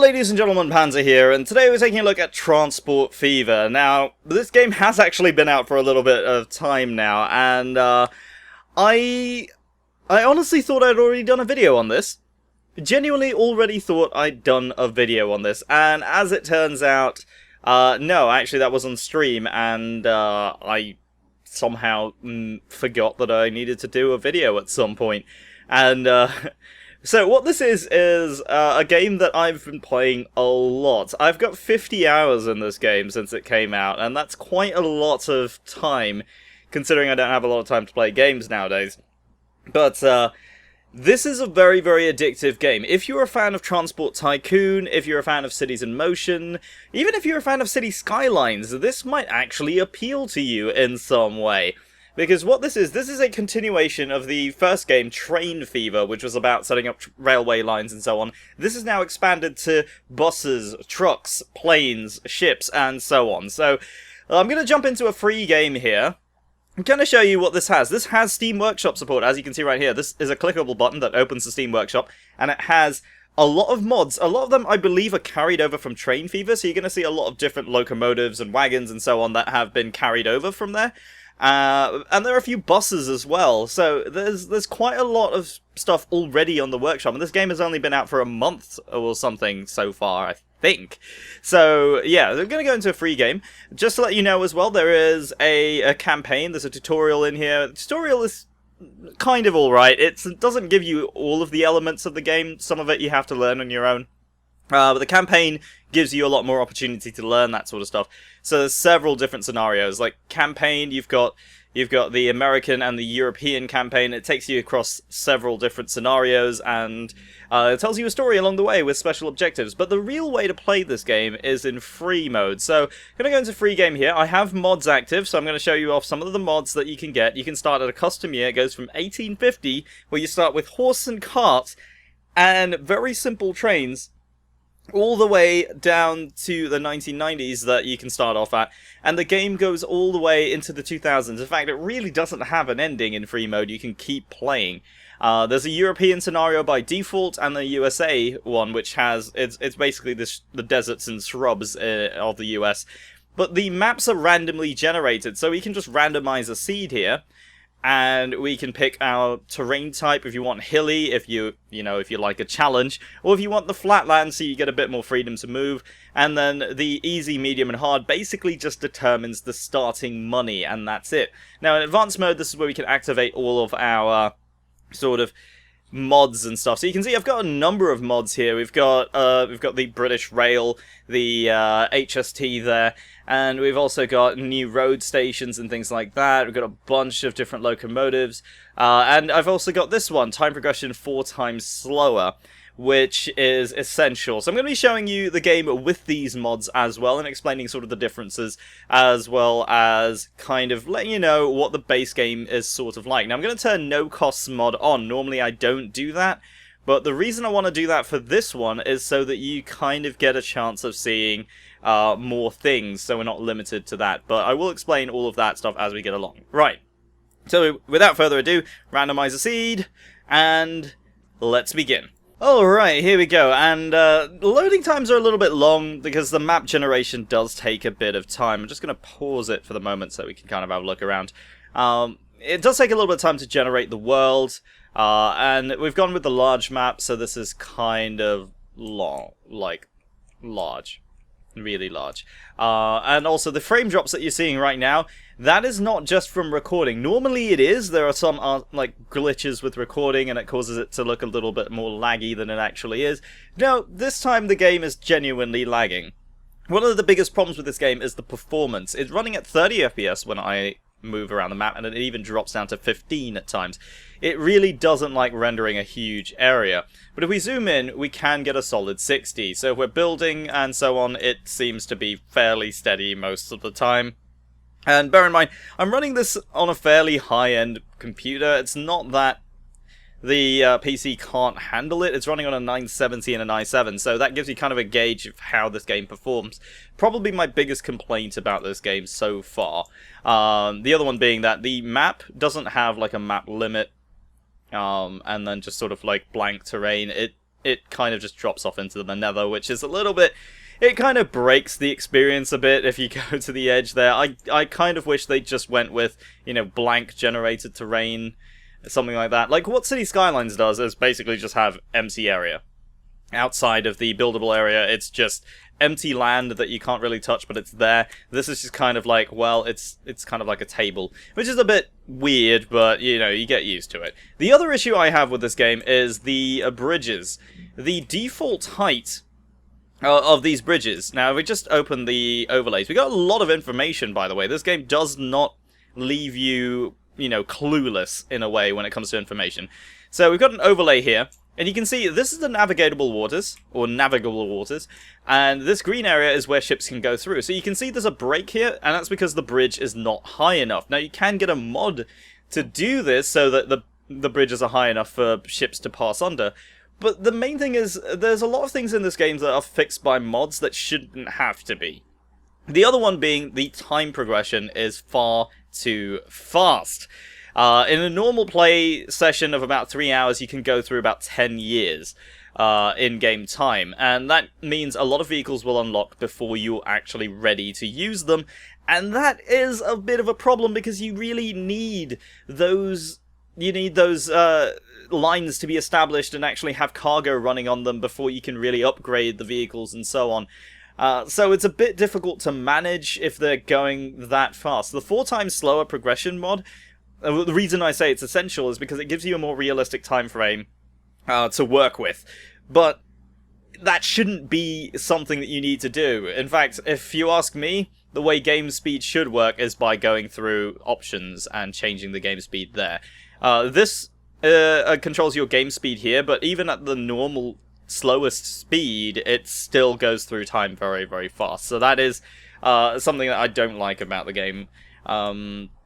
ladies and gentlemen, Panzer here, and today we're taking a look at Transport Fever. Now, this game has actually been out for a little bit of time now, and I honestly thought I'd already done a video on this. Genuinely already thought I'd done a video on this, and as it turns out, no, actually that was on stream, and I somehow forgot that I needed to do a video at some point, and so what this is a game that I've been playing a lot. I've got 50 hours in this game since it came out, and that's quite a lot of time, considering I don't have a lot of time to play games nowadays. But this is a very, very addictive game. If you're a fan of Transport Tycoon, if you're a fan of Cities in Motion, even if you're a fan of City Skylines, this might actually appeal to you in some way. Because what this is a continuation of the first game, Train Fever, which was about setting up railway lines and so on. This is now expanded to buses, trucks, planes, ships, and so on. So, I'm going to jump into a free game here. I'm going to show you what this has. This has Steam Workshop support, as you can see right here. This is a clickable button that opens the Steam Workshop, and it has a lot of mods. A lot of them, I believe, are carried over from Train Fever, so you're going to see a lot of different locomotives and wagons and so on that have been carried over from there. And there are a few buses as well, so there's quite a lot of stuff already on the workshop, and this game has only been out for a month or something so far, I think. So, yeah, we're going to go into a free game. Just to let you know as well, there is a campaign, there's a tutorial in here. The tutorial is kind of alright. It doesn't give you all of the elements of the game, some of it you have to learn on your own. But the campaign gives you a lot more opportunity to learn that sort of stuff. So there's several different scenarios. Like campaign, you've got the American and the European campaign. It takes you across several different scenarios, and it tells you a story along the way with special objectives. But the real way to play this game is in free mode. So I'm going to go into free game here. I have mods active, so I'm going to show you off some of the mods that you can get. You can start at a custom year. It goes from 1850, where you start with horse and cart and very simple trains, all the way down to the 1990s that you can start off at, and the game goes all the way into the 2000s. In fact, it really doesn't have an ending in free mode. You can keep playing. There's a European scenario by default, and the USA one, which has it's basically the deserts and shrubs of the US. But the maps are randomly generated, so we can just randomize a seed here, and we can pick our terrain type if you want hilly, if you like a challenge, or if you want the flatland so you get a bit more freedom to move. And then the easy, medium, and hard basically just determines the starting money, and that's it. Now in advanced mode, this is where we can activate all of our sort of mods and stuff. So you can see I've got a number of mods here. We've got the British Rail, the HST there, and we've also got new road stations and things like that. We've got a bunch of different locomotives, and I've also got this one, time progression 4 times slower, which is essential. So I'm going to be showing you the game with these mods as well, and explaining sort of the differences, as well as kind of letting you know what the base game is sort of like. Now I'm going to turn no costs mod on. Normally I don't do that, but the reason I want to do that for this one is so that you kind of get a chance of seeing more things, so we're not limited to that. But I will explain all of that stuff as we get along. Right, so without further ado, randomize a seed, and let's begin. Alright, here we go, and loading times are a little bit long because the map generation does take a bit of time. I'm just going to pause it for the moment so we can kind of have a look around. It does take a little bit of time to generate the world, and we've gone with the large map, so this is kind of long, like large. Really large. And also the frame drops that you're seeing right now, that is not just from recording. Normally it is. There are some like glitches with recording, and it causes it to look a little bit more laggy than it actually is. No, this time the game is genuinely lagging. One of the biggest problems with this game is the performance. It's running at 30 FPS when I move around the map, and it even drops down to 15 at times. It really doesn't like rendering a huge area. But if we zoom in, we can get a solid 60. So if we're building and so on, it seems to be fairly steady most of the time. And bear in mind, I'm running this on a fairly high-end computer. It's not that the PC can't handle it. It's running on a 970 and an i7, so that gives you kind of a gauge of how this game performs. Probably my biggest complaint about this game so far. The other one being that the map doesn't have like a map limit, and then just sort of like blank terrain. it kind of just drops off into the nether, which is a little bit... It kind of breaks the experience a bit if you go to the edge there. I kind of wish they just went with, you know, blank generated terrain, something like that. Like, what City Skylines does is basically just have empty area. Outside of the buildable area, it's just empty land that you can't really touch, but it's there. This is just kind of like, well, it's kind of like a table, which is a bit weird, but, you know, you get used to it. The other issue I have with this game is the bridges. The default height of these bridges. Now, if we just open the overlays, we got a lot of information, by the way. This game does not leave you, you know, clueless in a way when it comes to information. So we've got an overlay here, and you can see this is the navigable waters, and this green area is where ships can go through. So you can see there's a break here, and that's because the bridge is not high enough. Now, you can get a mod to do this so that the bridges are high enough for ships to pass under. But the main thing is, there's a lot of things in this game that are fixed by mods that shouldn't have to be. The other one being the time progression is far too fast. In a normal play session of about 3 hours, you can go through about 10 years in-game time. And that means a lot of vehicles will unlock before you're actually ready to use them. And that is a bit of a problem because you really need those... lines to be established and actually have cargo running on them before you can really upgrade the vehicles and so on. So it's a bit difficult to manage if they're going that fast. The 4 times slower progression mod, the reason I say it's essential is because it gives you a more realistic time frame to work with. But that shouldn't be something that you need to do. In fact, if you ask me, the way game speed should work is by going through options and changing the game speed there. This controls your game speed here, but even at the normal slowest speed, it still goes through time very, very fast. So that is something that I don't like about the game.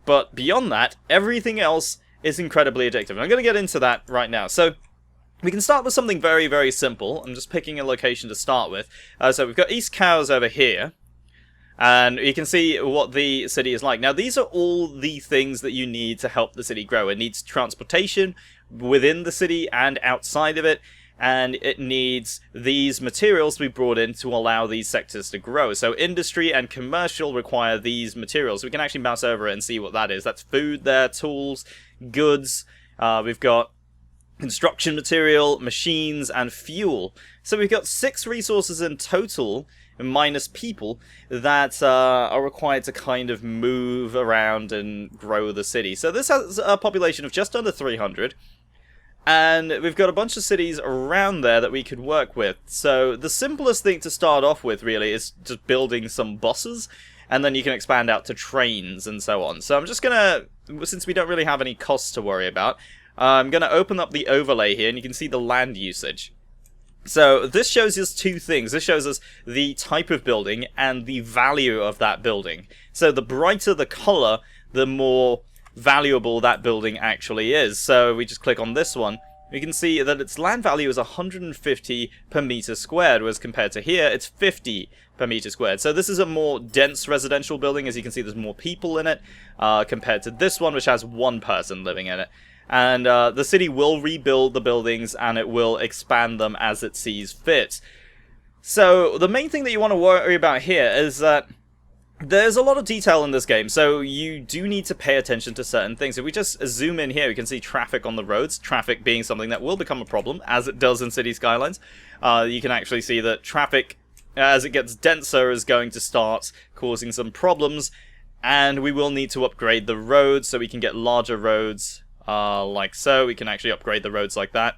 But beyond that, everything else is incredibly addictive. And I'm going to get into that right now. So we can start with something very, very simple. I'm just picking a location to start with. So we've got East Cows over here. And you can see what the city is like. Now, these are all the things that you need to help the city grow. It needs transportation within the city and outside of it. And it needs these materials to be brought in to allow these sectors to grow. So industry and commercial require these materials. We can actually mouse over it and see what that is. That's food there, tools, goods. We've got construction material, machines, and fuel. So we've got 6 resources in total, minus people, that are required to kind of move around and grow the city. So this has a population of just under 300. And we've got a bunch of cities around there that we could work with. So the simplest thing to start off with, really, is just building some buses. And then you can expand out to trains and so on. So I'm just going to, since we don't really have any costs to worry about, I'm going to open up the overlay here, and you can see the land usage. So this shows us 2 things. This shows us the type of building and the value of that building. So the brighter the color, the more valuable that building actually is. So we just click on this one. We can see that its land value is 150 per meter squared, whereas compared to here, it's 50 per meter squared. So this is a more dense residential building. As you can see, there's more people in it compared to this one, which has 1 person living in it. And the city will rebuild the buildings, and it will expand them as it sees fit. So the main thing that you want to worry about here is that there's a lot of detail in this game, so you do need to pay attention to certain things. If we just zoom in here, we can see traffic on the roads, traffic being something that will become a problem, as it does in City Skylines. You can actually see that traffic, as it gets denser, is going to start causing some problems, and we will need to upgrade the roads so we can get larger roads, like so. We can actually upgrade the roads like that.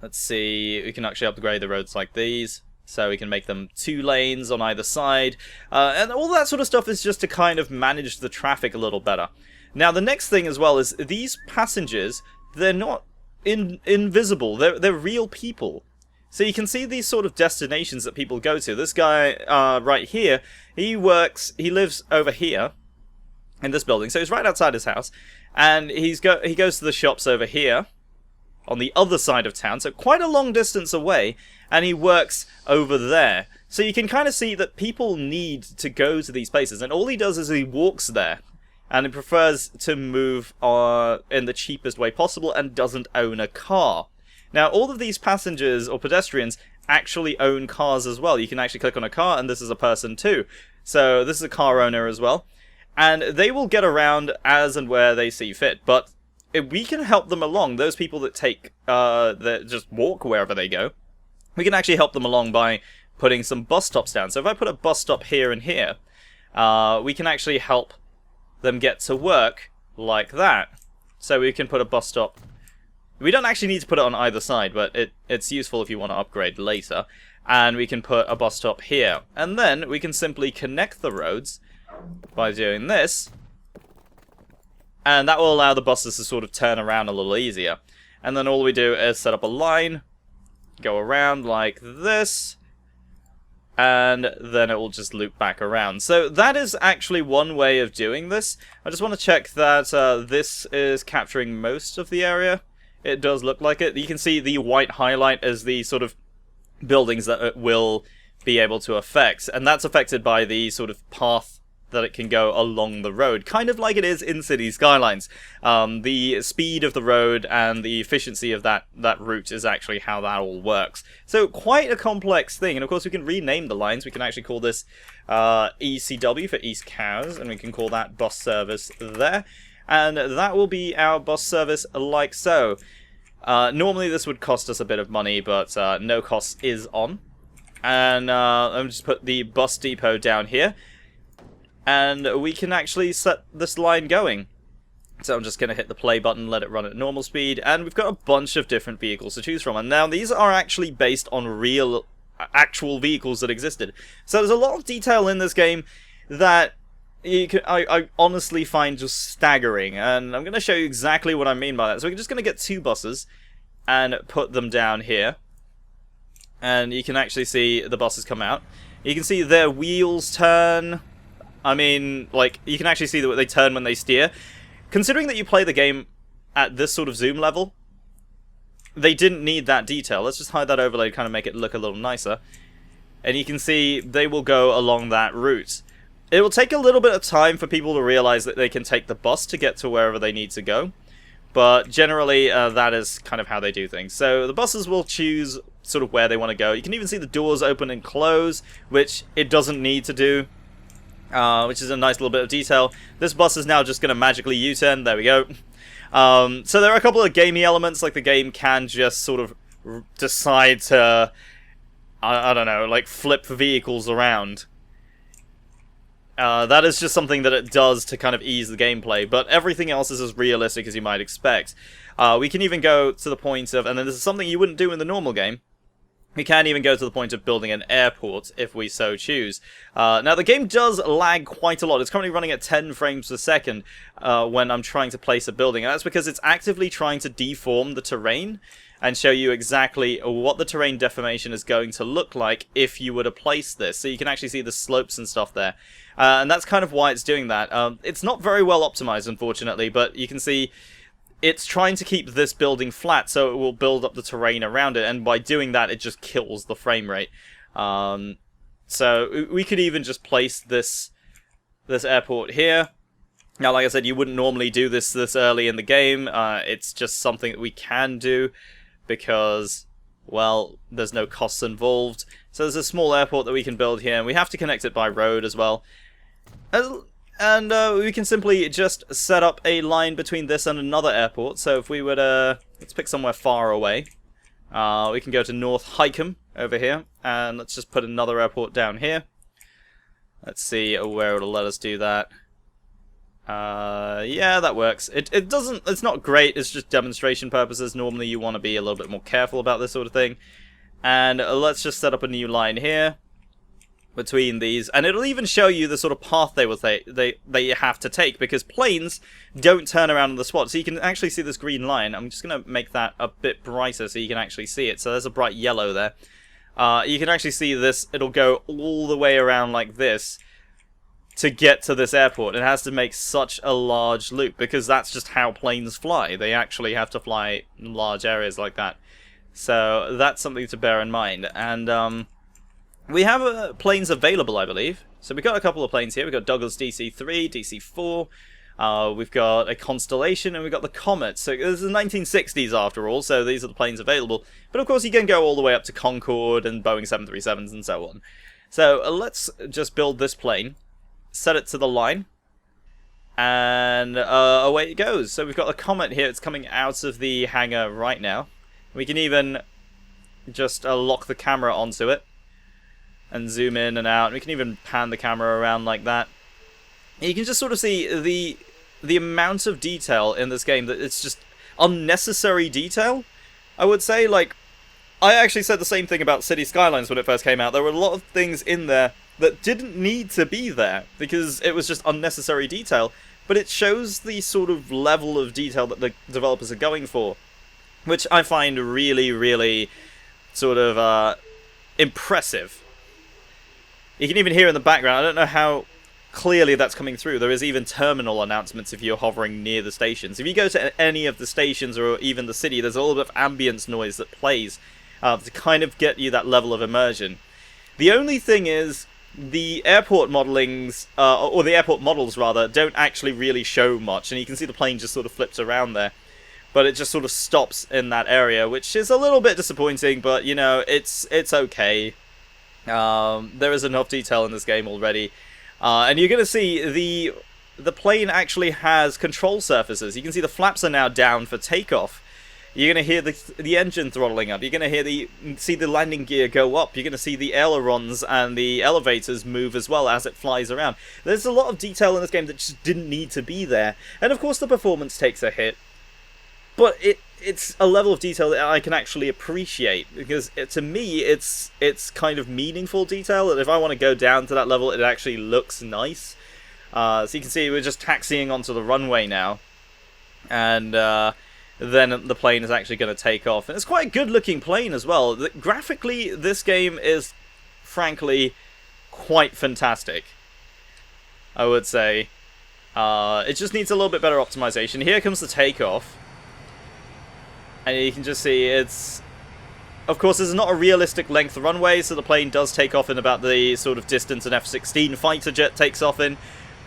Let's see, we can actually upgrade the roads like these. So we can make them 2 lanes on either side. And all that sort of stuff is just to kind of manage the traffic a little better. Now, the next thing as well is these passengers, they're not invisible. They're real people. So you can see these sort of destinations that people go to. This guy right here, he lives over here in this building. So he's right outside his house. And he goes to the shops over here on the other side of town, so quite a long distance away, and he works over there. So you can kind of see that people need to go to these places, and all he does is he walks there, and he prefers to move in the cheapest way possible and doesn't own a car. Now, all of these passengers or pedestrians actually own cars as well. You can actually click on a car, and this is a person too. So this is a car owner as well. And they will get around as and where they see fit. But if we can help them along, those people that that just walk wherever they go, we can actually help them along by putting some bus stops down. So if I put a bus stop here and here, we can actually help them get to work like that. So we can put a bus stop. We don't actually need to put it on either side, but it's useful if you want to upgrade later. And we can put a bus stop here. And then we can simply connect the roads by doing this. And that will allow the buses to sort of turn around a little easier. And then all we do is set up a line, go around like this, and then it will just loop back around. So that is actually one way of doing this. I just want to check that this is capturing most of the area. It does look like it. You can see the white highlight as the sort of buildings that it will be able to affect, and that's affected by the sort of path that it can go along the road, kind of like it is in City Skylines. The speed of the road and the efficiency of that route is actually how that all works. So quite a complex thing, and of course we can rename the lines. We can actually call this ECW for East Cows, and we can call that bus service there, and that will be our bus service like so. Normally this would cost us a bit of money, but no cost is on. And I'm just put the bus depot down here, and we can actually set this line going. So I'm just going to hit the play button, let it run at normal speed, and we've got a bunch of different vehicles to choose from. And now these are actually based on real, actual vehicles that existed. So there's a lot of detail in this game that I honestly find just staggering, and I'm going to show you exactly what I mean by that. So we're just going to get two buses and put them down here, and you can actually see the buses come out. You can see their wheels turn. I mean, like, you can actually see that they turn when they steer. Considering that you play the game at this sort of zoom level, they didn't need that detail. Let's just hide that overlay to kind of make it look a little nicer. And you can see they will go along that route. It will take a little bit of time for people to realize that they can take the bus to get to wherever they need to go. But generally, that is kind of how they do things. So the buses will choose sort of where they want to go. You can even see the doors open and close, which it doesn't need to do. Which is a nice little bit of detail. This bus is now just going to magically U-turn. There we go. So there are a couple of gamey elements, like the game can just sort of decide to, I don't know, like flip vehicles around. That is just something that it does to kind of ease the gameplay, but everything else is as realistic as you might expect. We can even go to the point of, and then this is something you wouldn't do in the normal game, we can even go to the point of building an airport if we so choose. Now the game does lag quite a lot. It's currently running at 10 frames per second when I'm trying to place a building, and that's because it's actively trying to deform the terrain and show you exactly what the terrain deformation is going to look like if you were to place this. So you can actually see the slopes and stuff there. And that's kind of why it's doing that. It's not very well optimized, unfortunately, but you can see it's trying to keep this building flat so it will build up the terrain around it, and by doing that it just kills the frame rate. So we could even just place this airport here. Now, like I said, you wouldn't normally do this early in the game. It's just something that we can do because, well, there's no costs involved. So there's a small airport that we can build here, and we have to connect it by road as well. And we can simply just set up a line between this and another airport. So if we were to, let's pick somewhere far away. We can go to North Highcombe over here, and let's just put another airport down here. Let's see where it'll let us do that. Yeah, that works. It doesn't, it's not great, it's just demonstration purposes. Normally you want to be a little bit more careful about this sort of thing. And let's just set up a new line here between these, and it'll even show you the sort of path they have to take, because planes don't turn around on the spot. So you can actually see this green line. I'm just going to make that a bit brighter so you can actually see it. So there's a bright yellow there. You can actually see this, it'll go all the way around like this to get to this airport. It has to make such a large loop, because that's just how planes fly. They actually have to fly in large areas like that. So that's something to bear in mind. And we have planes available, I believe. So we've got a couple of planes here. We've got Douglas DC-3, DC-4. We've got a Constellation, and we've got the Comet. So this is the 1960s after all, so these are the planes available. But of course you can go all the way up to Concorde and Boeing 737s and so on. So let's just build this plane, set it to the line, and away it goes. So we've got the Comet here. It's coming out of the hangar right now. We can even just lock the camera onto it and zoom in and out. We can even pan the camera around like that. And you can just sort of see the amount of detail in this game that it's just unnecessary detail, I would say. Like, I actually said the same thing about City Skylines when it first came out. There were a lot of things in there that didn't need to be there because it was just unnecessary detail, but it shows the sort of level of detail that the developers are going for, which I find really, really sort of impressive. You can even hear in the background, I don't know how clearly that's coming through, there is even terminal announcements if you're hovering near the stations. If you go to any of the stations or even the city, there's a little bit of ambience noise that plays to kind of get you that level of immersion. The only thing is, the airport modelings, or the airport models rather, don't actually really show much, and you can see the plane just sort of flips around there. But it just sort of stops in that area, which is a little bit disappointing, but you know, it's okay. There is enough detail in this game already. And you're going to see the plane actually has control surfaces. You can see the flaps are now down for takeoff. You're going to hear the engine throttling up. You're going to hear see the landing gear go up. You're going to see the ailerons and the elevators move as well as it flies around. There's a lot of detail in this game that just didn't need to be there. And of course the performance takes a hit. But it's a level of detail that I can actually appreciate, because to me it's kind of meaningful detail, and if I want to go down to that level it actually looks nice. So you can see we're just taxiing onto the runway now, and then the plane is actually going to take off. And it's quite a good looking plane as well. Graphically this game is frankly quite fantastic, I would say. It just needs a little bit better optimization. Here comes the takeoff. And you can just see it's... Of course, this is not a realistic length runway, so the plane does take off in about the sort of distance an F-16 fighter jet takes off in.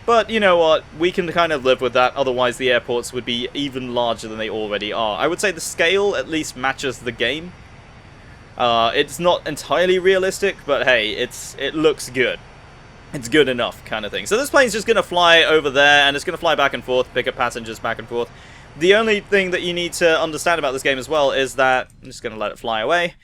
But you know what? We can kind of live with that, otherwise the airports would be even larger than they already are. I would say the scale at least matches the game. It's not entirely realistic, but hey, it looks good. It's good enough kind of thing. So this plane's just going to fly over there, and it's going to fly back and forth, pick up passengers back and forth. The only thing that you need to understand about this game as well is that, I'm just going to let it fly away,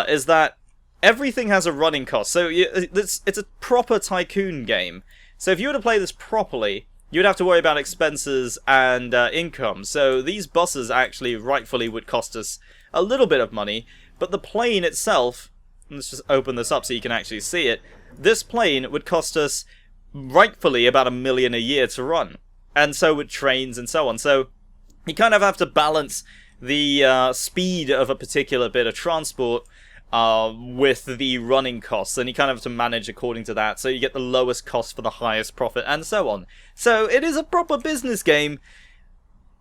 is that everything has a running cost. So it's a proper tycoon game. So if you were to play this properly, you'd have to worry about expenses and income. So these buses actually rightfully would cost us a little bit of money, but the plane itself, let's just open this up so you can actually see it, this plane would cost us rightfully about $1 million a year to run. And so would trains and so on. So you kind of have to balance the speed of a particular bit of transport with the running costs, and you kind of have to manage according to that, so you get the lowest cost for the highest profit, and so on. So it is a proper business game,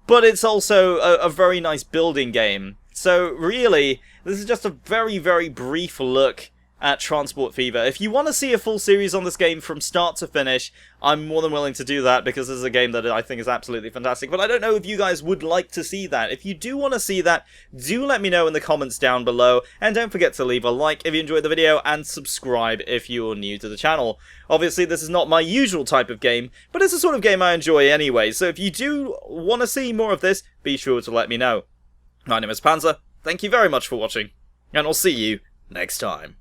but it's also a very nice building game. So really, this is just a very, very brief look at Transport Fever. If you want to see a full series on this game from start to finish, I'm more than willing to do that, because this is a game that I think is absolutely fantastic. But I don't know if you guys would like to see that. If you do want to see that, do let me know in the comments down below, and don't forget to leave a like if you enjoyed the video, and subscribe if you're new to the channel. Obviously, this is not my usual type of game, but it's the sort of game I enjoy anyway, so if you do want to see more of this, be sure to let me know. My name is Panzer, thank you very much for watching, and I'll see you next time.